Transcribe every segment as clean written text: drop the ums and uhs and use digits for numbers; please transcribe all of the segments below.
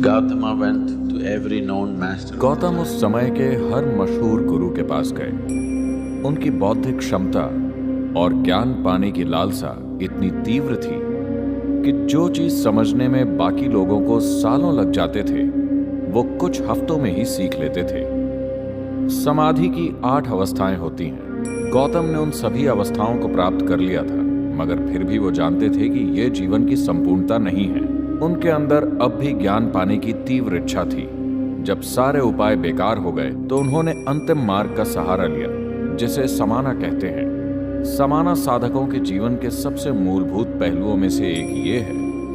Gautama went to every known master. Gautam उस समय के हर मशहूर गुरु के पास गए। उनकी बौद्धिक क्षमता और ज्ञान पाने की लालसा इतनी तीव्र थी कि जो चीज समझने में बाकी लोगों को सालों लग जाते थे वो कुछ हफ्तों में ही सीख लेते थे। समाधि की 8 अवस्थाएं होती हैं। गौतम ने उन सभी अवस्थाओं को प्राप्त कर लिया था, मगर फिर भी वो जानते थे कि ये जीवन की संपूर्णता नहीं है। उनके अंदर अब भी ज्ञान पाने की तीव्र इच्छा थी। जब सारे उपाय बेकार हो गए तो उन्होंने अंतिम मार्ग का सहारा लिया, जिसे समाना कहते हैं। समाना साधकों के जीवन के सबसे मूलभूत पहलुओं में से एक ये है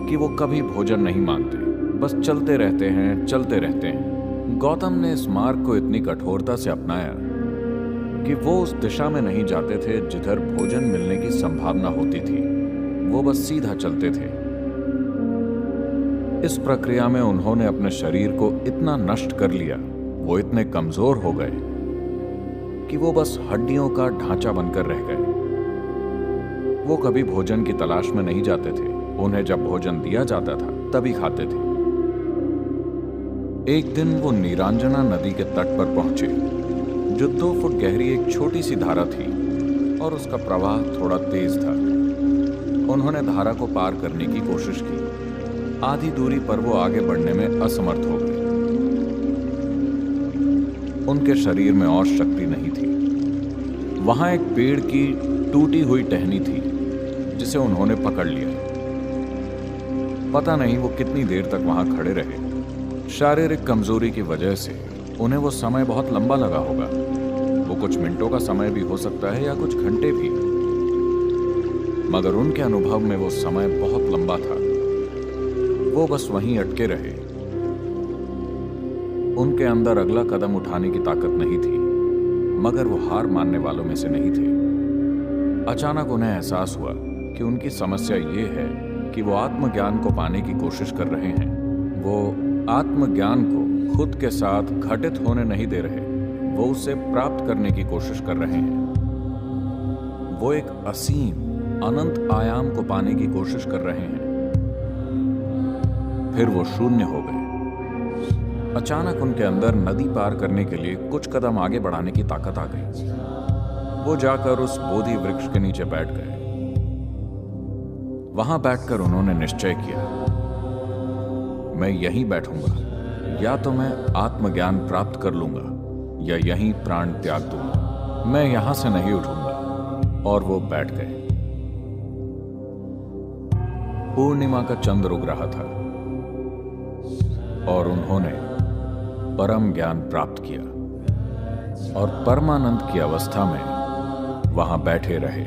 कि वो कभी भोजन नहीं मांगते, बस चलते रहते हैं, चलते रहते हैं। गौतम ने इस मार्ग को इतनी कठोरता से अपनाया कि वो उस दिशा में नहीं जाते थे जिधर भोजन मिलने की संभावना होती थी। वो बस सीधा चलते थे। इस प्रक्रिया में उन्होंने अपने शरीर को इतना नष्ट कर लिया, वो इतने कमजोर हो गए कि वो बस हड्डियों का ढांचा बनकर रह गए। वो कभी भोजन की तलाश में नहीं जाते थे। उन्हें जब भोजन दिया जाता था तभी खाते थे। एक दिन वो नीरांजना नदी के तट पर पहुंचे, जो 2 फुट गहरी एक छोटी सी धारा थी और उसका प्रवाह थोड़ा तेज था। उन्होंने धारा को पार करने की कोशिश की। आधी दूरी पर वो आगे बढ़ने में असमर्थ हो गए। उनके शरीर में और शक्ति नहीं थी। वहां एक पेड़ की टूटी हुई टहनी थी जिसे उन्होंने पकड़ लिया। पता नहीं वो कितनी देर तक वहां खड़े रहे। शारीरिक कमजोरी की वजह से उन्हें वो समय बहुत लंबा लगा होगा। वो कुछ मिनटों का समय भी हो सकता है या कुछ घंटे भी, मगर उनके अनुभव में वो समय बहुत लंबा था। वो बस वहीं अटके रहे। उनके अंदर अगला कदम उठाने की ताकत नहीं थी, मगर वो हार मानने वालों में से नहीं थे। अचानक उन्हें एहसास हुआ कि उनकी समस्या ये है कि वो आत्मज्ञान को पाने की कोशिश कर रहे हैं। वो आत्मज्ञान को खुद के साथ घटित होने नहीं दे रहे, वो उसे प्राप्त करने की कोशिश कर रहे हैं। वो एक असीम अनंत आयाम को पाने की कोशिश कर रहे हैं। फिर वो शून्य हो गए। अचानक उनके अंदर नदी पार करने के लिए कुछ कदम आगे बढ़ाने की ताकत आ गई। वो जाकर उस बोधि वृक्ष के नीचे बैठ गए। वहां बैठकर उन्होंने निश्चय किया, मैं यहीं बैठूंगा, या तो मैं आत्मज्ञान प्राप्त कर लूंगा या यहीं प्राण त्याग दूंगा। मैं यहां से नहीं उठूंगा। और वो बैठ गए। पूर्णिमा का चंद्र उग रहा था और उन्होंने परम ज्ञान प्राप्त किया और परमानंद की अवस्था में वहां बैठे रहे।